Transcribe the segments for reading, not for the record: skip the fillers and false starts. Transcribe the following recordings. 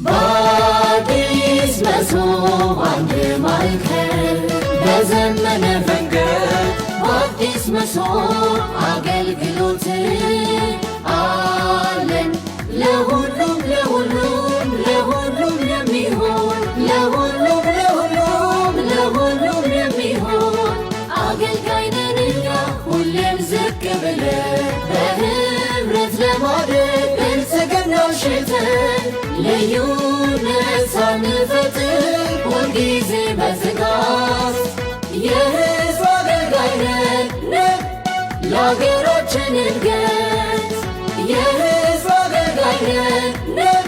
በአዲስ መሶብ አንድ ማዕከል በዘመነ መንገድ በአዲስ መሶብ አገልግሎት አለን። ለሁሉም ለሁሉም ለሁሉም የሚሆን ለሁሉም ለሁሉም ለሁሉም የሚሆን አገልጋይ ነን እኛ ሁሌም ዝቅ ብለን በህብረት ለማደግ ብልጽግናን ሽተን ልዩነት ሳንፈጥር ሁልጊዜ በትጋት የሕዝብ አገልጋይ ነን ለአገራችን እድገት የሕዝብ አገልጋይ ነን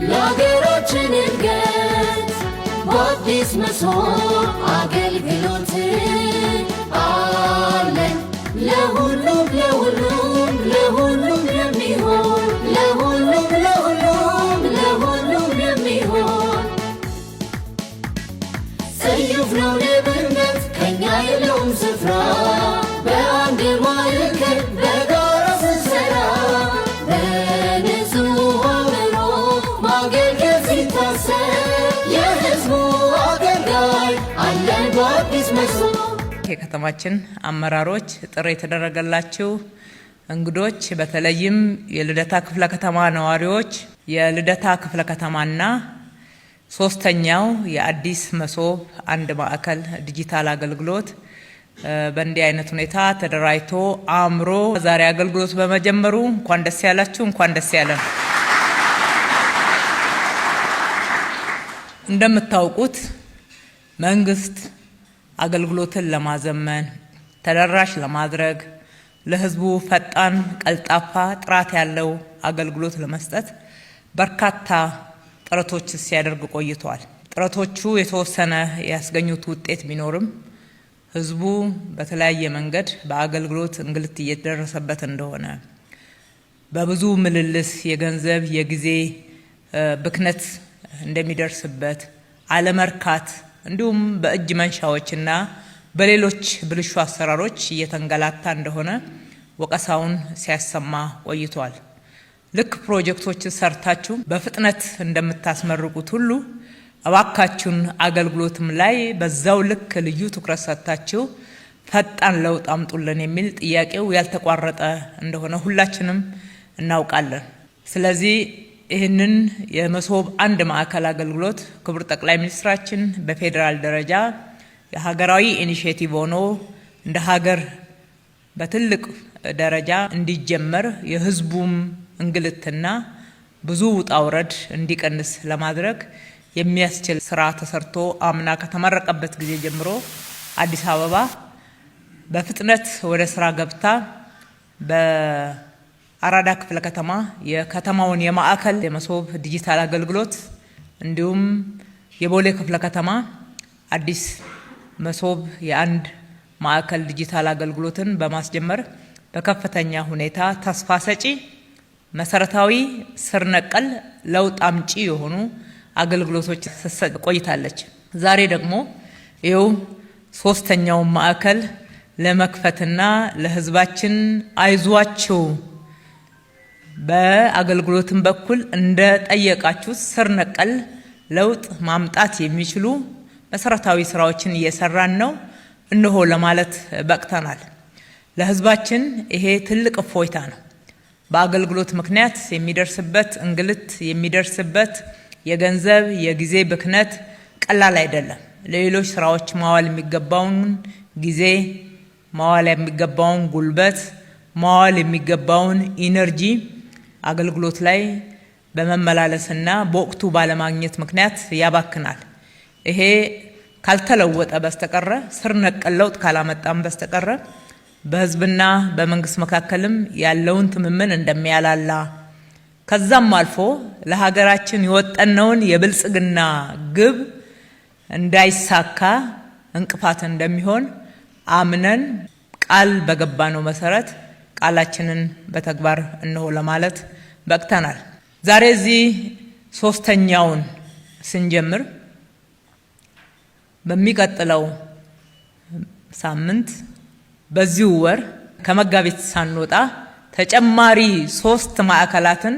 ለአገራችን እድገት በአዲስ መሶብ አገልግሎት አለን። ለሁሉም ለሁሉም ለሁሉም የሚሆን ለሁሉም ለሁሉም ለሁሉም የሚሆን ጽዩፍ ነው ለብነት ከኛ የለውም ስፍራ በአንድ ማዕከል በጋራ ስንሰራ በንጹህ አእምሮ ማገልገል ሲታሰብ የሕዝቡ አገልጋይ አለን በአዲስ መሶብ። የከተማችን አመራሮች፣ ጥሪ የተደረገላችሁ እንግዶች፣ በተለይም የልደታ ክፍለ ከተማ ነዋሪዎች፣ የልደታ ክፍለ ከተማና ሶስተኛው የአዲስ መሶብ አንድ ማዕከል ዲጂታል አገልግሎት በእንዲህ አይነት ሁኔታ ተደራጅቶ አምሮ ዛሬ አገልግሎት በመጀመሩ እንኳን ደስ ያላችሁ፣ እንኳን ደስ ያለን። እንደምታውቁት መንግስት አገልግሎትን ለማዘመን ተደራሽ ለማድረግ ለህዝቡ ፈጣን፣ ቀልጣፋ፣ ጥራት ያለው አገልግሎት ለመስጠት በርካታ ጥረቶች ሲያደርግ ቆይቷል። ጥረቶቹ የተወሰነ ያስገኙት ውጤት ቢኖርም ህዝቡ በተለያየ መንገድ በአገልግሎት እንግልት እየደረሰበት እንደሆነ በብዙ ምልልስ የገንዘብ የጊዜ ብክነት እንደሚደርስበት አለመርካት እንዲሁም በእጅ መንሻዎችና በሌሎች ብልሹ አሰራሮች እየተንገላታ እንደሆነ ወቀሳውን ሲያሰማ ቆይቷል። ልክ ፕሮጀክቶች ሰርታችሁ በፍጥነት እንደምታስመርቁት ሁሉ እባካችሁን አገልግሎትም ላይ በዛው ልክ ልዩ ትኩረት ሰጥታችሁ ፈጣን ለውጥ አምጡልን የሚል ጥያቄው ያልተቋረጠ እንደሆነ ሁላችንም እናውቃለን። ስለዚህ ይህንን የመሶብ አንድ ማዕከል አገልግሎት ክቡር ጠቅላይ ሚኒስትራችን በፌዴራል ደረጃ የሀገራዊ ኢኒሼቲቭ ሆኖ እንደ ሀገር በትልቅ ደረጃ እንዲጀመር የህዝቡም እንግልትና ብዙ ውጣ ውረድ እንዲቀንስ ለማድረግ የሚያስችል ስራ ተሰርቶ አምና ከተመረቀበት ጊዜ ጀምሮ አዲስ አበባ በፍጥነት ወደ ስራ ገብታ በአራዳ ክፍለ ከተማ የከተማውን የማዕከል የመሶብ ዲጂታል አገልግሎት እንዲሁም የቦሌ ክፍለ ከተማ አዲስ መሶብ የአንድ ማዕከል ዲጂታል አገልግሎትን በማስጀመር በከፍተኛ ሁኔታ ተስፋ ሰጪ መሰረታዊ ስር ነቀል ለውጥ አምጪ የሆኑ አገልግሎቶች ስትሰጥ ቆይታለች። ዛሬ ደግሞ ይኸው ሶስተኛው ማዕከል ለመክፈትና ለህዝባችን አይዟችሁ በአገልግሎትም በኩል እንደ ጠየቃችሁ ስር ነቀል ለውጥ ማምጣት የሚችሉ መሰረታዊ ስራዎችን እየሰራን ነው እነሆ ለማለት በቅተናል። ለህዝባችን ይሄ ትልቅ እፎይታ ነው። በአገልግሎት ምክንያት የሚደርስበት እንግልት የሚደርስበት የገንዘብ የጊዜ ብክነት ቀላል አይደለም። ለሌሎች ስራዎች ማዋል የሚገባውን ጊዜ ማዋል የሚገባውን ጉልበት ማዋል የሚገባውን ኢነርጂ አገልግሎት ላይ በመመላለስና በወቅቱ ባለማግኘት ምክንያት ያባክናል። ይሄ ካልተለወጠ በስተቀረ ስር ነቀል ለውጥ ካላመጣም በስተቀረ በህዝብና በመንግስት መካከልም ያለውን ትምምን እንደሚያላላ ከዛም አልፎ ለሀገራችን የወጠነውን የብልጽግና ግብ እንዳይሳካ እንቅፋት እንደሚሆን አምነን ቃል በገባነው መሰረት ቃላችንን በተግባር እነሆ ለማለት በቅተናል። ዛሬ እዚህ ሶስተኛውን ስንጀምር በሚቀጥለው ሳምንት በዚሁ ወር ከመጋቢት ሳንወጣ ተጨማሪ 3 ማዕከላትን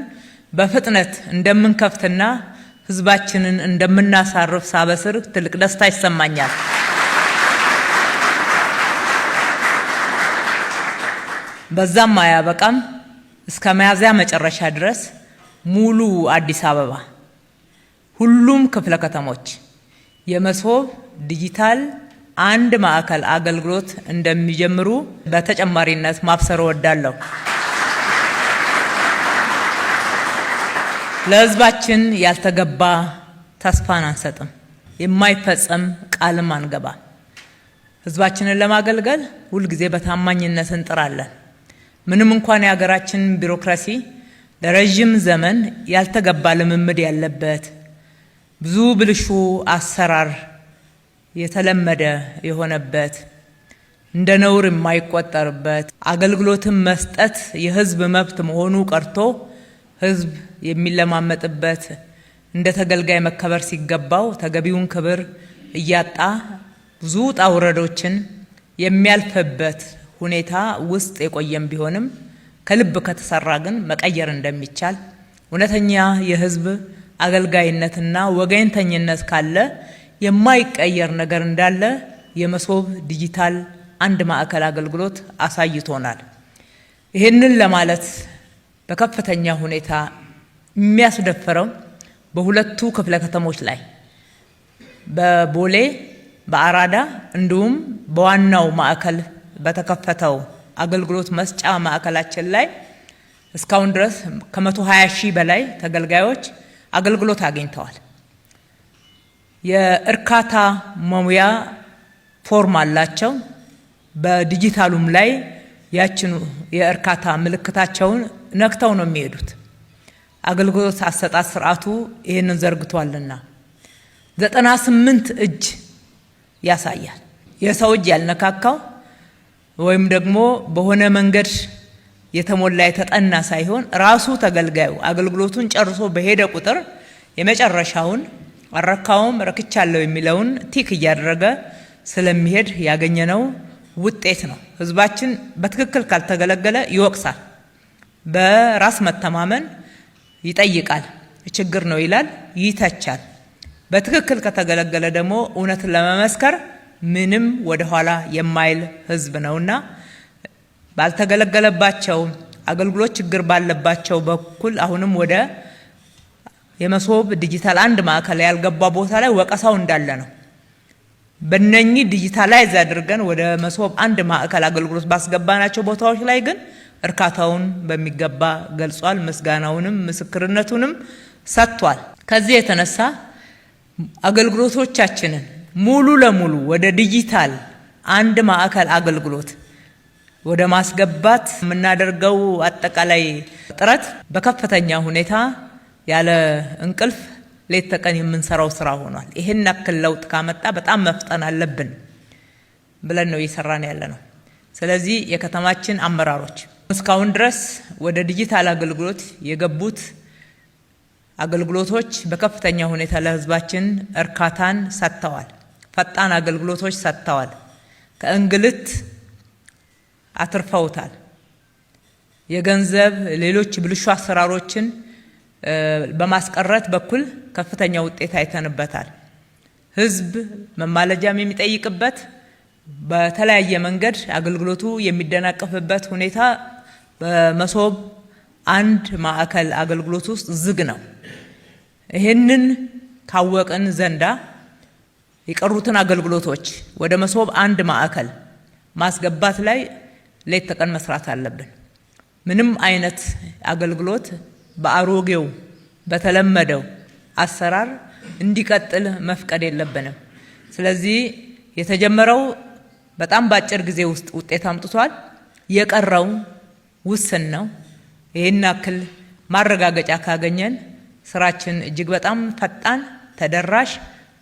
በፍጥነት እንደምንከፍትና ህዝባችንን እንደምናሳርፍ ሳበስር ትልቅ ደስታ ይሰማኛል። በዛም አያበቃም። እስከ ሚያዝያ መጨረሻ ድረስ ሙሉ አዲስ አበባ ሁሉም ክፍለ ከተሞች የመሶብ ዲጂታል አንድ ማዕከል አገልግሎት እንደሚጀምሩ በተጨማሪነት ማብሰር እወዳለሁ። ለህዝባችን ያልተገባ ተስፋን አንሰጥም፣ የማይፈጸም ቃልም አንገባ። ህዝባችንን ለማገልገል ሁልጊዜ በታማኝነት እንጥራለን። ምንም እንኳን የሀገራችን ቢሮክራሲ ለረጅም ዘመን ያልተገባ ልምምድ ያለበት ብዙ ብልሹ አሰራር የተለመደ የሆነበት እንደ ነውር የማይቆጠርበት አገልግሎትን መስጠት የህዝብ መብት መሆኑ ቀርቶ ህዝብ የሚለማመጥበት እንደ ተገልጋይ መከበር ሲገባው ተገቢውን ክብር እያጣ ብዙ ጣውረዶችን የሚያልፍበት ሁኔታ ውስጥ የቆየም ቢሆንም ከልብ ከተሰራ ግን መቀየር እንደሚቻል እውነተኛ የህዝብ አገልጋይነትና ወገንተኝነት ካለ የማይቀየር ነገር እንዳለ የመሶብ ዲጂታል አንድ ማዕከል አገልግሎት አሳይቶናል። ይህንን ለማለት በከፍተኛ ሁኔታ የሚያስደፍረው በሁለቱ ክፍለ ከተሞች ላይ በቦሌ በአራዳ እንዲሁም በዋናው ማዕከል በተከፈተው አገልግሎት መስጫ ማዕከላችን ላይ እስካሁን ድረስ ከ120 ሺህ በላይ ተገልጋዮች አገልግሎት አግኝተዋል። የእርካታ መሙያ ፎርም አላቸው። በዲጂታሉም ላይ ያችኑ የእርካታ ምልክታቸውን ነክተው ነው የሚሄዱት። አገልግሎት አሰጣጥ ስርዓቱ ይህንን ዘርግቷልና 98 እጅ ያሳያል። የሰው እጅ ያልነካካው ወይም ደግሞ በሆነ መንገድ የተሞላ የተጠና ሳይሆን ራሱ ተገልጋዩ አገልግሎቱን ጨርሶ በሄደ ቁጥር የመጨረሻውን አረካውም ረክቻለሁ የሚለውን ቲክ እያደረገ ስለሚሄድ ያገኘነው ውጤት ነው። ህዝባችን በትክክል ካልተገለገለ ይወቅሳል፣ በራስ መተማመን ይጠይቃል፣ ችግር ነው ይላል፣ ይተቻል። በትክክል ከተገለገለ ደግሞ እውነትን ለመመስከር ምንም ወደ ኋላ የማይል ህዝብ ነውና ባልተገለገለባቸው አገልግሎት ችግር ባለባቸው በኩል አሁንም ወደ የመሶብ ዲጂታል አንድ ማዕከል ያልገባ ቦታ ላይ ወቀሳው እንዳለ ነው። በእነኚህ ዲጂታላይዝ አድርገን ወደ መሶብ አንድ ማዕከል አገልግሎት ባስገባናቸው ቦታዎች ላይ ግን እርካታውን በሚገባ ገልጿል። ምስጋናውንም ምስክርነቱንም ሰጥቷል። ከዚህ የተነሳ አገልግሎቶቻችንን ሙሉ ለሙሉ ወደ ዲጂታል አንድ ማዕከል አገልግሎት ወደ ማስገባት የምናደርገው አጠቃላይ ጥረት በከፍተኛ ሁኔታ ያለ እንቅልፍ ሌት ተቀን የምንሰራው ስራ ሆኗል። ይሄን ያክል ለውጥ ካመጣ በጣም መፍጠን አለብን ብለን ነው እየሰራን ያለነው። ስለዚህ የከተማችን አመራሮች እስካሁን ድረስ ወደ ዲጂታል አገልግሎት የገቡት አገልግሎቶች በከፍተኛ ሁኔታ ለህዝባችን እርካታን ሰጥተዋል። ፈጣን አገልግሎቶች ሰጥተዋል። ከእንግልት አትርፈውታል። የገንዘብ ሌሎች ብልሹ አሰራሮችን በማስቀረት በኩል ከፍተኛ ውጤት አይተንበታል። ህዝብ መማለጃም የሚጠይቅበት በተለያየ መንገድ አገልግሎቱ የሚደናቀፍበት ሁኔታ በመሶብ አንድ ማዕከል አገልግሎት ውስጥ ዝግ ነው። ይሄንን ካወቅን ዘንዳ የቀሩትን አገልግሎቶች ወደ መሶብ አንድ ማዕከል ማስገባት ላይ ሌት ተቀን መስራት አለብን። ምንም አይነት አገልግሎት በአሮጌው በተለመደው አሰራር እንዲቀጥል መፍቀድ የለብንም። ስለዚህ የተጀመረው በጣም በአጭር ጊዜ ውስጥ ውጤት አምጥቷል። የቀረው ውስን ነው። ይሄን ያክል ማረጋገጫ ካገኘን ስራችን እጅግ በጣም ፈጣን፣ ተደራሽ፣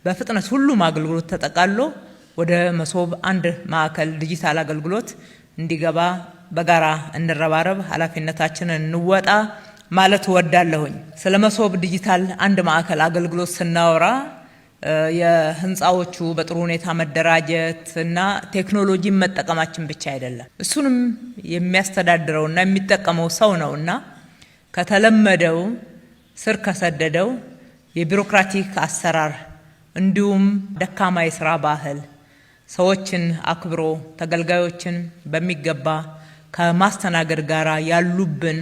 በፍጥነት ሁሉም አገልግሎት ተጠቃሎ ወደ መሶብ አንድ ማዕከል ዲጂታል አገልግሎት እንዲገባ በጋራ እንረባረብ፣ ኃላፊነታችንን እንወጣ ማለት ወዳለሁኝ። ስለ መሶብ ዲጂታል አንድ ማዕከል አገልግሎት ስናወራ የህንፃዎቹ በጥሩ ሁኔታ መደራጀት እና ቴክኖሎጂን መጠቀማችን ብቻ አይደለም። እሱንም የሚያስተዳድረውና የሚጠቀመው ሰው ነውና ከተለመደው ስር ከሰደደው የቢሮክራቲክ አሰራር እንዲሁም ደካማ የስራ ባህል ሰዎችን አክብሮ ተገልጋዮችን በሚገባ ከማስተናገድ ጋራ ያሉብን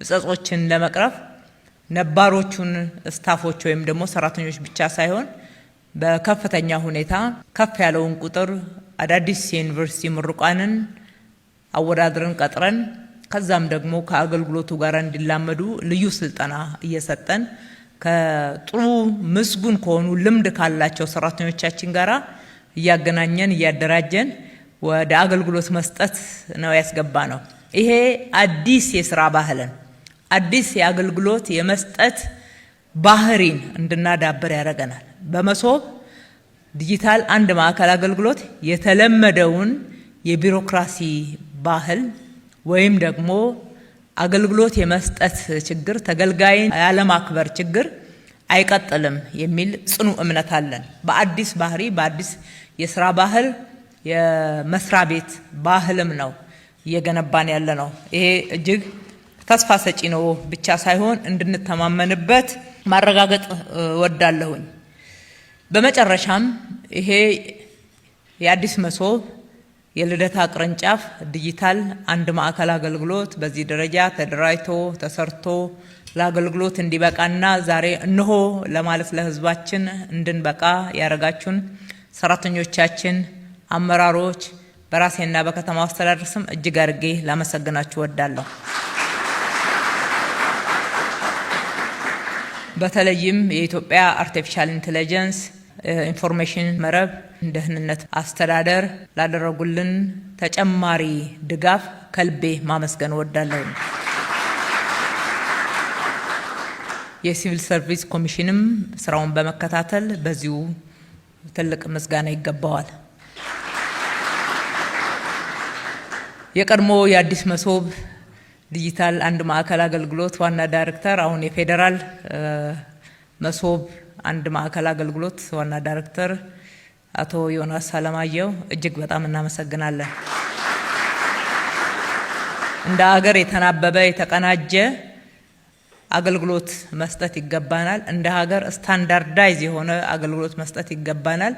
ጸጾችን ለመቅረፍ ነባሮቹን ስታፎች ወይም ደግሞ ሰራተኞች ብቻ ሳይሆን በከፍተኛ ሁኔታ ከፍ ያለውን ቁጥር አዳዲስ የዩኒቨርሲቲ ምሩቃንን አወዳድረን ቀጥረን ከዛም ደግሞ ከአገልግሎቱ ጋር እንዲላመዱ ልዩ ስልጠና እየሰጠን ከጥሩ ምስጉን ከሆኑ ልምድ ካላቸው ሰራተኞቻችን ጋራ እያገናኘን እያደራጀን ወደ አገልግሎት መስጠት ነው ያስገባ ነው። ይሄ አዲስ የሥራ ባህልን አዲስ የአገልግሎት የመስጠት ባህሪን እንድናዳብር ያደርገናል። በመሶብ ዲጂታል አንድ ማዕከል አገልግሎት የተለመደውን የቢሮክራሲ ባህል ወይም ደግሞ አገልግሎት የመስጠት ችግር ተገልጋይን ያለማክበር ችግር አይቀጥልም የሚል ጽኑ እምነት አለን። በአዲስ ባህሪ በአዲስ የሥራ ባህል የመስሪያ ቤት ባህልም ነው እየገነባን ያለ ነው። ይሄ እጅግ ተስፋ ሰጪ ነው ብቻ ሳይሆን እንድንተማመንበት ማረጋገጥ ወዳለሁኝ። በመጨረሻም ይሄ የአዲስ መሶብ የልደታ ቅርንጫፍ ዲጂታል አንድ ማዕከል አገልግሎት በዚህ ደረጃ ተደራጅቶ ተሰርቶ ለአገልግሎት እንዲበቃና ዛሬ እነሆ ለማለት ለሕዝባችን እንድንበቃ ያረጋችሁን ሰራተኞቻችን፣ አመራሮች በራሴና በከተማው አስተዳደር ስም እጅግ አድርጌ ላመሰግናችሁ ወዳለሁ። በተለይም የኢትዮጵያ አርቲፊሻል ኢንተለጀንስ ኢንፎርሜሽን መረብ ደህንነት አስተዳደር ላደረጉልን ተጨማሪ ድጋፍ ከልቤ ማመስገን ወዳለሁ። የሲቪል ሰርቪስ ኮሚሽንም ስራውን በመከታተል በዚሁ ትልቅ ምስጋና ይገባዋል። የቀድሞ የአዲስ መሶብ ዲጂታል አንድ ማዕከል አገልግሎት ዋና ዳይሬክተር አሁን የፌዴራል መሶብ አንድ ማዕከል አገልግሎት ዋና ዳይሬክተር አቶ ዮናስ አለማየሁ እጅግ በጣም እናመሰግናለን። እንደ ሀገር የተናበበ የተቀናጀ አገልግሎት መስጠት ይገባናል። እንደ ሀገር ስታንዳርዳይዝ የሆነ አገልግሎት መስጠት ይገባናል።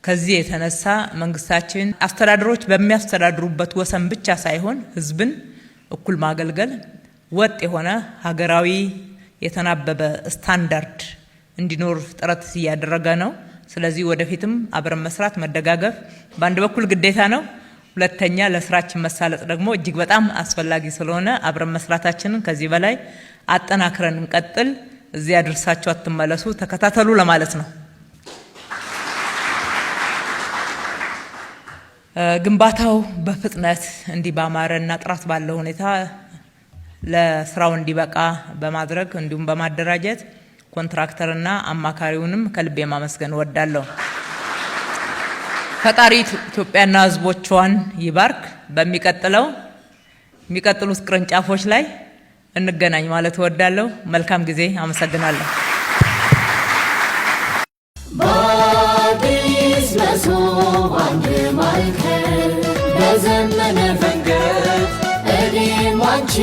ከዚህ የተነሳ መንግስታችን አስተዳደሮች በሚያስተዳድሩበት ወሰን ብቻ ሳይሆን ህዝብን እኩል ማገልገል ወጥ የሆነ ሀገራዊ የተናበበ ስታንዳርድ እንዲኖር ጥረት እያደረገ ነው። ስለዚህ ወደፊትም አብረን መስራት መደጋገፍ በአንድ በኩል ግዴታ ነው። ሁለተኛ ለስራችን መሳለጥ ደግሞ እጅግ በጣም አስፈላጊ ስለሆነ አብረን መስራታችንን ከዚህ በላይ አጠናክረን እንቀጥል። እዚያ ድርሳችሁ አትመለሱ፣ ተከታተሉ ለማለት ነው። ግንባታው በፍጥነት እንዲህ ባማረና ጥራት ባለው ሁኔታ ለስራው እንዲበቃ በማድረግ እንዲሁም በማደራጀት ኮንትራክተርና አማካሪውንም ከልቤ ማመስገን ወዳለሁ። ፈጣሪ ኢትዮጵያና ህዝቦቿን ይባርክ። በሚቀጥሉት ቅርንጫፎች ላይ እንገናኝ ማለት ወዳለሁ። መልካም ጊዜ። አመሰግናለሁ። በአዲስ መሶብ አንድ ማዕከል በዘመነ መንገድ እኔም አንቺ